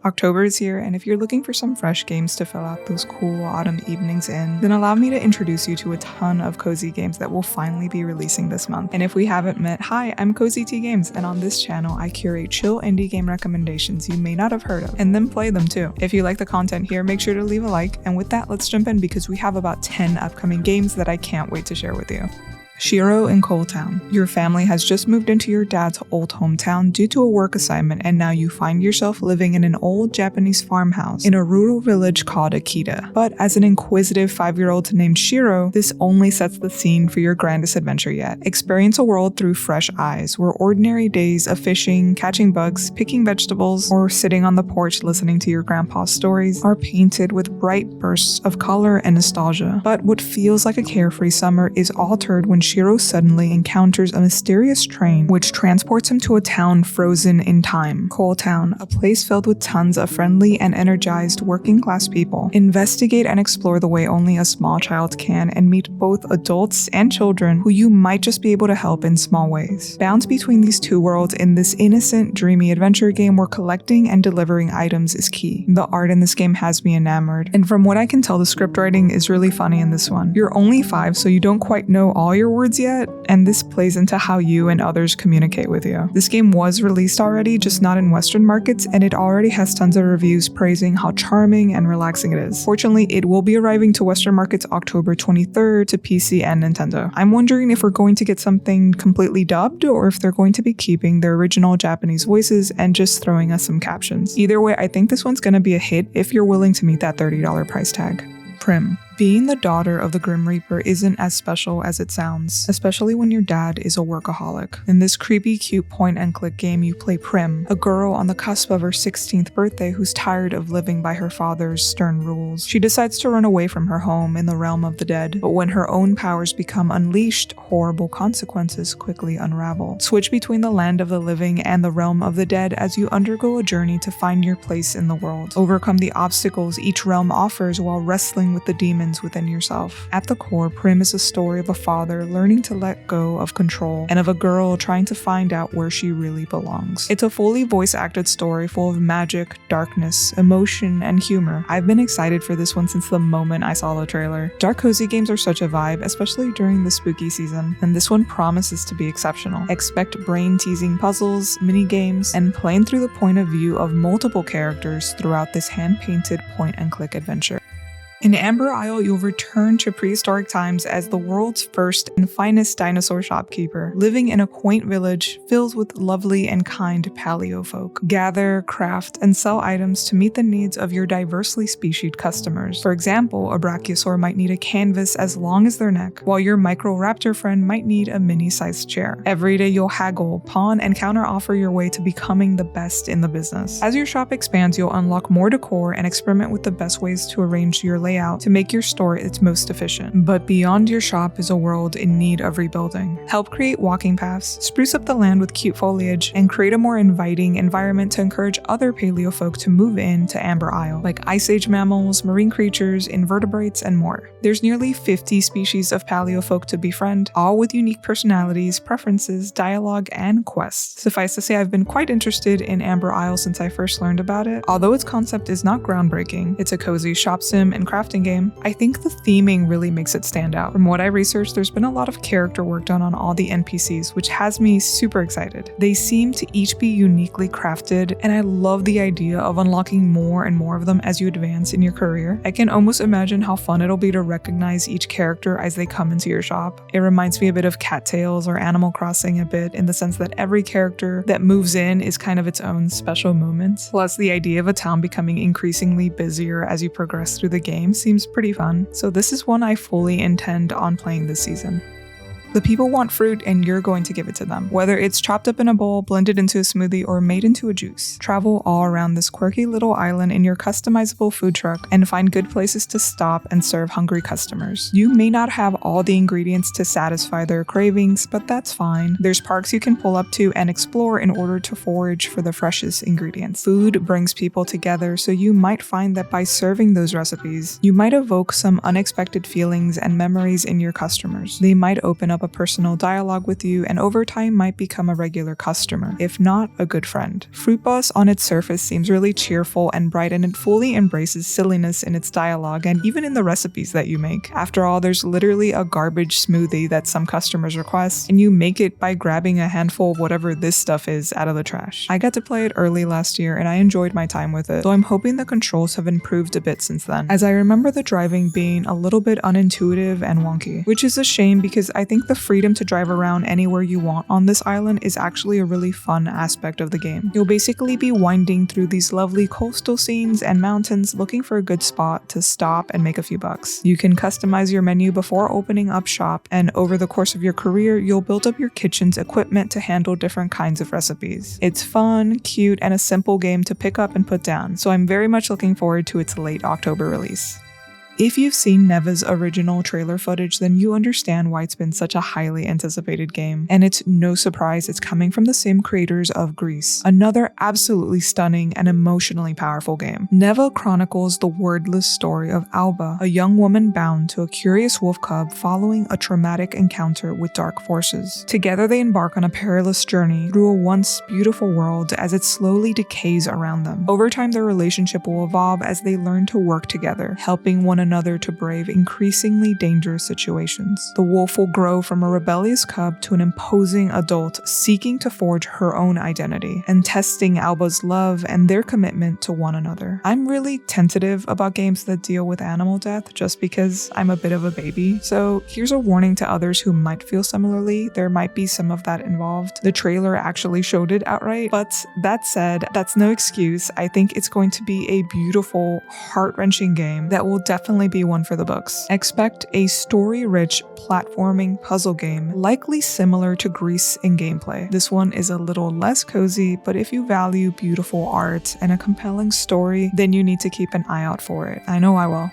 October is here, and if you're looking for some fresh games to fill out those cool autumn evenings in, then allow me to introduce you to a ton of cozy games that will finally be releasing this month. And if we haven't met, hi, I'm Cozy Tea Games, and on this channel I curate chill indie game recommendations you may not have heard of, and then play them too. If you like the content here, make sure to leave a like, and with that, let's jump in because we have about 10 upcoming games that I can't wait to share with you. Shiro in Coal Town. Your family has just moved into your dad's old hometown due to a work assignment, and now you find yourself living in an old Japanese farmhouse in a rural village called Akita. But as an inquisitive 5-year-old named Shiro, this only sets the scene for your grandest adventure yet. Experience a world through fresh eyes, where ordinary days of fishing, catching bugs, picking vegetables, or sitting on the porch listening to your grandpa's stories are painted with bright bursts of color and nostalgia. But what feels like a carefree summer is altered when Shiro suddenly encounters a mysterious train which transports him to a town frozen in time. Coal Town, a place filled with tons of friendly and energized working class people. Investigate and explore the way only a small child can and meet both adults and children who you might just be able to help in small ways. Bounce between these two worlds in this innocent, dreamy adventure game where collecting and delivering items is key. The art in this game has me enamored, and from what I can tell, the script writing is really funny in this one. You're only 5, so you don't quite know all your words yet, and this plays into how you and others communicate with you. This game was released already, just not in Western markets, and it already has tons of reviews praising how charming and relaxing it is. Fortunately, it will be arriving to Western markets October 23rd to PC and Nintendo. I'm wondering if we're going to get something completely dubbed, or if they're going to be keeping their original Japanese voices and just throwing us some captions. Either way, I think this one's gonna be a hit if you're willing to meet that $30 price tag. Prim. Being the daughter of the Grim Reaper isn't as special as it sounds, especially when your dad is a workaholic. In this creepy, cute point-and-click game, you play Prim, a girl on the cusp of her 16th birthday who's tired of living by her father's stern rules. She decides to run away from her home in the realm of the dead, but when her own powers become unleashed, horrible consequences quickly unravel. Switch between the land of the living and the realm of the dead as you undergo a journey to find your place in the world. Overcome the obstacles each realm offers while wrestling with the demons within yourself. At the core, Prim is a story of a father learning to let go of control and of a girl trying to find out where she really belongs. It's a fully voice-acted story full of magic, darkness, emotion, and humor. I've been excited for this one since the moment I saw the trailer. Dark cozy games are such a vibe, especially during the spooky season, and this one promises to be exceptional. Expect brain-teasing puzzles, mini-games, and playing through the point of view of multiple characters throughout this hand-painted point-and-click adventure. In Amber Isle, you'll return to prehistoric times as the world's first and finest dinosaur shopkeeper, living in a quaint village filled with lovely and kind paleo folk. Gather, craft, and sell items to meet the needs of your diversely specied customers. For example, a brachiosaur might need a canvas as long as their neck, while your microraptor friend might need a mini-sized chair. Every day you'll haggle, pawn, and counter-offer your way to becoming the best in the business. As your shop expands, you'll unlock more decor and experiment with the best ways to arrange your layout to make your store its most efficient. But beyond your shop is a world in need of rebuilding. Help create walking paths, spruce up the land with cute foliage, and create a more inviting environment to encourage other paleo folk to move in to Amber Isle, like ice age mammals, marine creatures, invertebrates, and more. There's nearly 50 species of paleo folk to befriend, all with unique personalities, preferences, dialogue, and quests. Suffice to say, I've been quite interested in Amber Isle since I first learned about it. Although its concept is not groundbreaking, it's a cozy shop sim and crafting game, I think the theming really makes it stand out. From what I researched, there's been a lot of character work done on all the NPCs, which has me super excited. They seem to each be uniquely crafted, and I love the idea of unlocking more and more of them as you advance in your career. I can almost imagine how fun it'll be to recognize each character as they come into your shop. It reminds me a bit of Cattails or Animal Crossing a bit, in the sense that every character that moves in is kind of its own special moment. Plus, the idea of a town becoming increasingly busier as you progress through the game seems pretty fun, so this is one I fully intend on playing this season. The people want fruit and you're going to give it to them. Whether it's chopped up in a bowl, blended into a smoothie, or made into a juice. Travel all around this quirky little island in your customizable food truck and find good places to stop and serve hungry customers. You may not have all the ingredients to satisfy their cravings, but that's fine. There's parks you can pull up to and explore in order to forage for the freshest ingredients. Food brings people together, so you might find that by serving those recipes, you might evoke some unexpected feelings and memories in your customers. They might open up a personal dialogue with you and over time might become a regular customer, if not a good friend. Fruitbus on its surface seems really cheerful and bright, and it fully embraces silliness in its dialogue and even in the recipes that you make. After all, there's literally a garbage smoothie that some customers request, and you make it by grabbing a handful of whatever this stuff is out of the trash. I got to play it early last year and I enjoyed my time with it, though I'm hoping the controls have improved a bit since then, as I remember the driving being a little bit unintuitive and wonky, which is a shame because I think the freedom to drive around anywhere you want on this island is actually a really fun aspect of the game. You'll basically be winding through these lovely coastal scenes and mountains looking for a good spot to stop and make a few bucks. You can customize your menu before opening up shop, and over the course of your career, you'll build up your kitchen's equipment to handle different kinds of recipes. It's fun, cute, and a simple game to pick up and put down, so I'm very much looking forward to its late October release. If you've seen Neva's original trailer footage, then you understand why it's been such a highly anticipated game, and it's no surprise it's coming from the same creators of Gris, another absolutely stunning and emotionally powerful game. Neva chronicles the wordless story of Alba, a young woman bound to a curious wolf cub following a traumatic encounter with dark forces. Together they embark on a perilous journey through a once beautiful world as it slowly decays around them. Over time, their relationship will evolve as they learn to work together, helping one another to brave increasingly dangerous situations. The wolf will grow from a rebellious cub to an imposing adult seeking to forge her own identity, and testing Alba's love and their commitment to one another. I'm really tentative about games that deal with animal death just because I'm a bit of a baby, so here's a warning to others who might feel similarly. There might be some of that involved. The trailer actually showed it outright, but that said, that's no excuse. I think it's going to be a beautiful, heart-wrenching game that will definitely be one for the books. Expect a story-rich platforming puzzle game, likely similar to Gris in gameplay. This one is a little less cozy, but if you value beautiful art and a compelling story, then you need to keep an eye out for it. I know I will.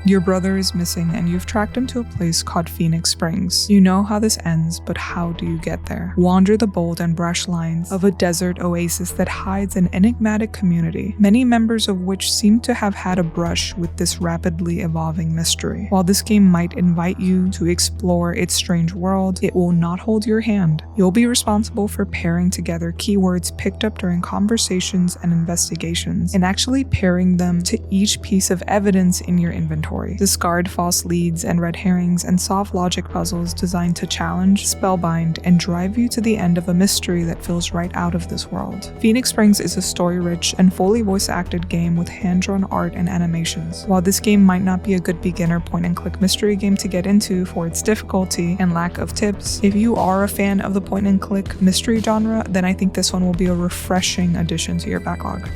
Your brother is missing and you've tracked him to a place called Phoenix Springs. You know how this ends, but how do you get there? Wander the bold and brash lines of a desert oasis that hides an enigmatic community, many members of which seem to have had a brush with this rapidly evolving mystery. While this game might invite you to explore its strange world, it will not hold your hand. You'll be responsible for pairing together keywords picked up during conversations and investigations, and actually pairing them to each piece of evidence in your inventory. Discard false leads and red herrings and solve logic puzzles designed to challenge, spellbind, and drive you to the end of a mystery that feels right out of this world. Phoenix Springs is a story-rich and fully voice-acted game with hand-drawn art and animations. While this game might not be a good beginner point-and-click mystery game to get into for its difficulty and lack of tips, if you are a fan of the point-and-click mystery genre, then I think this one will be a refreshing addition to your backlog.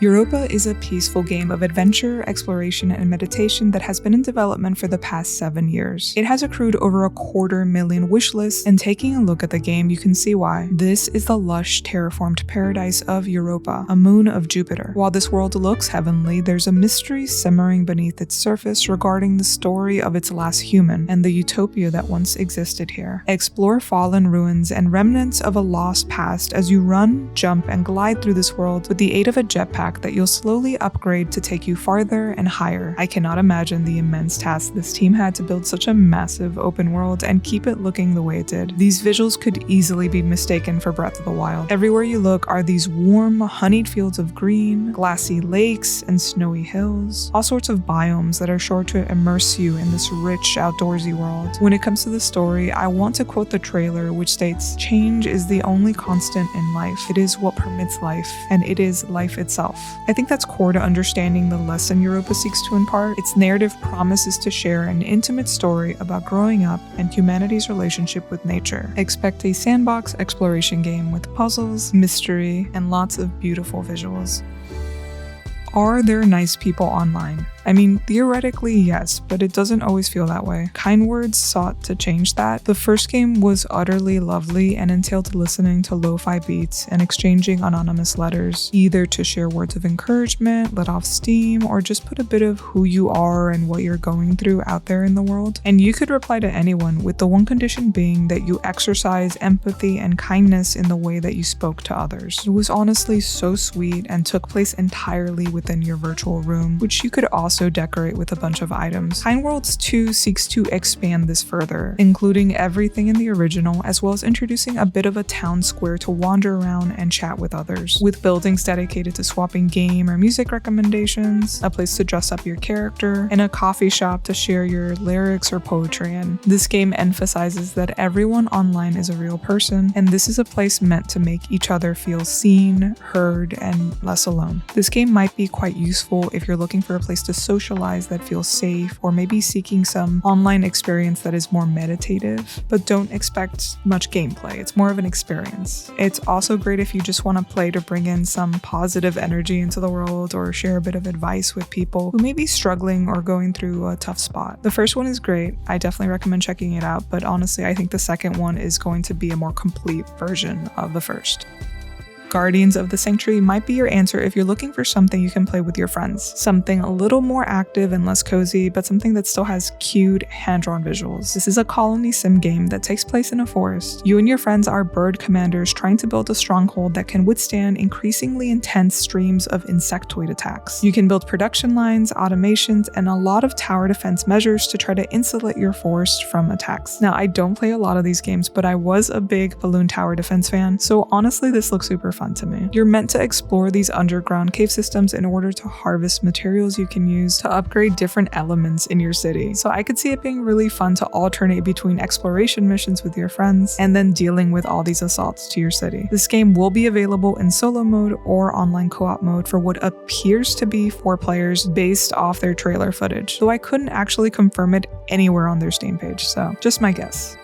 Europa is a peaceful game of adventure, exploration, and meditation that has been in development for the past 7 years. It has accrued over 250,000 wishlists, and taking a look at the game, you can see why. This is the lush, terraformed paradise of Europa, a moon of Jupiter. While this world looks heavenly, there's a mystery simmering beneath its surface regarding the story of its last human and the utopia that once existed here. Explore fallen ruins and remnants of a lost past as you run, jump, and glide through this world with the aid of a jetpack that you'll slowly upgrade to take you farther and higher. I cannot imagine the immense task this team had to build such a massive open world and keep it looking the way it did. These visuals could easily be mistaken for Breath of the Wild. Everywhere you look are these warm, honeyed fields of green, glassy lakes, and snowy hills. All sorts of biomes that are sure to immerse you in this rich, outdoorsy world. When it comes to the story, I want to quote the trailer, which states, "Change is the only constant in life. It is what permits life, and it is life itself." I think that's core to understanding the lesson Europa seeks to impart. Its narrative promises to share an intimate story about growing up and humanity's relationship with nature. Expect a sandbox exploration game with puzzles, mystery, and lots of beautiful visuals. Are there nice people online? I mean, theoretically, yes, but it doesn't always feel that way. Kind Words sought to change that. The first game was utterly lovely and entailed listening to lo-fi beats and exchanging anonymous letters, either to share words of encouragement, let off steam, or just put a bit of who you are and what you're going through out there in the world. And you could reply to anyone, with the one condition being that you exercise empathy and kindness in the way that you spoke to others. It was honestly so sweet and took place entirely within your virtual room, which you could also also decorate with a bunch of items. Kind Worlds 2 seeks to expand this further, including everything in the original, as well as introducing a bit of a town square to wander around and chat with others, with buildings dedicated to swapping game or music recommendations, a place to dress up your character, and a coffee shop to share your lyrics or poetry in. This game emphasizes that everyone online is a real person, and this is a place meant to make each other feel seen, heard, and less alone. This game might be quite useful if you're looking for a place to socialize that feels safe, or maybe seeking some online experience that is more meditative, but don't expect much gameplay. It's more of an experience. It's also great if you just want to play to bring in some positive energy into the world or share a bit of advice with people who may be struggling or going through a tough spot. The first one is great. I definitely recommend checking it out, but honestly, I think the second one is going to be a more complete version of the first. Guardians of the Sanctree might be your answer if you're looking for something you can play with your friends. Something a little more active and less cozy, but something that still has cute, hand-drawn visuals. This is a colony sim game that takes place in a forest. You and your friends are bird commanders trying to build a stronghold that can withstand increasingly intense streams of insectoid attacks. You can build production lines, automations, and a lot of tower defense measures to try to insulate your forest from attacks. Now, I don't play a lot of these games, but I was a big balloon tower defense fan, so honestly, this looks super fun to me. You're meant to explore these underground cave systems in order to harvest materials you can use to upgrade different elements in your city. So I could see it being really fun to alternate between exploration missions with your friends and then dealing with all these assaults to your city. This game will be available in solo mode or online co-op mode for what appears to be 4 players based off their trailer footage, though I couldn't actually confirm it anywhere on their Steam page, so just my guess.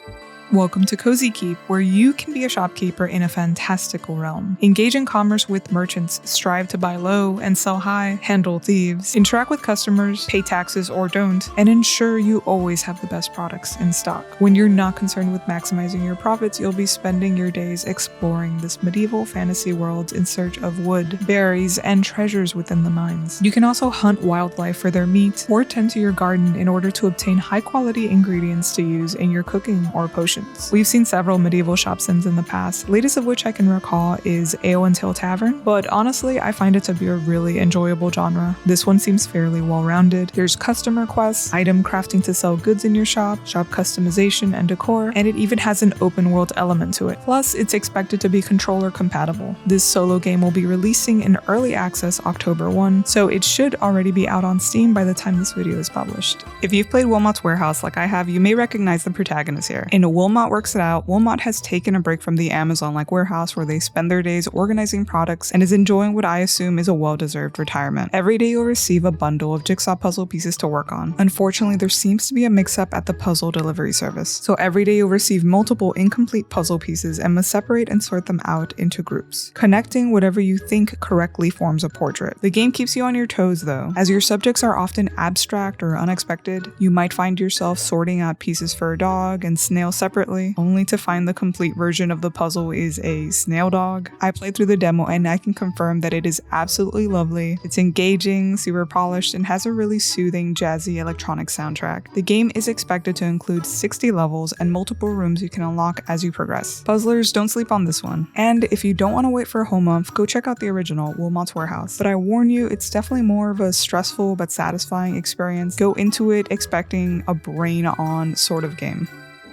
Welcome to Cozy Keep, where you can be a shopkeeper in a fantastical realm. Engage in commerce with merchants, strive to buy low and sell high, handle thieves, interact with customers, pay taxes or don't, and ensure you always have the best products in stock. When you're not concerned with maximizing your profits, you'll be spending your days exploring this medieval fantasy world in search of wood, berries, and treasures within the mines. You can also hunt wildlife for their meat or tend to your garden in order to obtain high-quality ingredients to use in your cooking or potions. We've seen several medieval shop sims in the past, latest of which I can recall is Ale and Tail Tavern, but honestly I find it to be a really enjoyable genre. This one seems fairly well-rounded. There's customer quests, item crafting to sell goods in your shop customization and decor, and it even has an open world element to it. Plus, it's expected to be controller compatible. This solo game will be releasing in early access October 1, so it should already be out on Steam by the time this video is published. If you've played Wilmot's Warehouse like I have, you may recognize the protagonist here. In Wilmot Works It Out, Wilmot has taken a break from the Amazon-like warehouse where they spend their days organizing products and is enjoying what I assume is a well-deserved retirement. Every day you'll receive a bundle of jigsaw puzzle pieces to work on. Unfortunately, there seems to be a mix-up at the puzzle delivery service. So every day you'll receive multiple incomplete puzzle pieces and must separate and sort them out into groups, connecting whatever you think correctly forms a portrait. The game keeps you on your toes though, as your subjects are often abstract or unexpected. You might find yourself sorting out pieces for a dog and snails separately, only to find the complete version of the puzzle is a snail dog. I played through the demo and I can confirm that it is absolutely lovely. It's engaging, super polished, and has a really soothing, jazzy electronic soundtrack. The game is expected to include 60 levels and multiple rooms you can unlock as you progress. Puzzlers, don't sleep on this one. And if you don't want to wait for a whole month, go check out the original, Wilmot's Warehouse. But I warn you, it's definitely more of a stressful but satisfying experience. Go into it expecting a brain-on sort of game.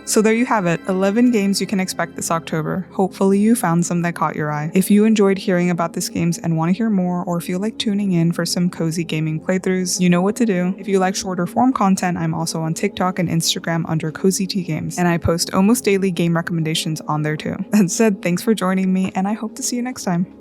So there you have it, 11 games you can expect this October. Hopefully you found some that caught your eye. If you enjoyed hearing about these games and want to hear more or feel like tuning in for some cozy gaming playthroughs, you know what to do. If you like shorter form content, I'm also on TikTok and Instagram under Cozy T Games, and I post almost daily game recommendations on there too. That said, thanks for joining me, and I hope to see you next time.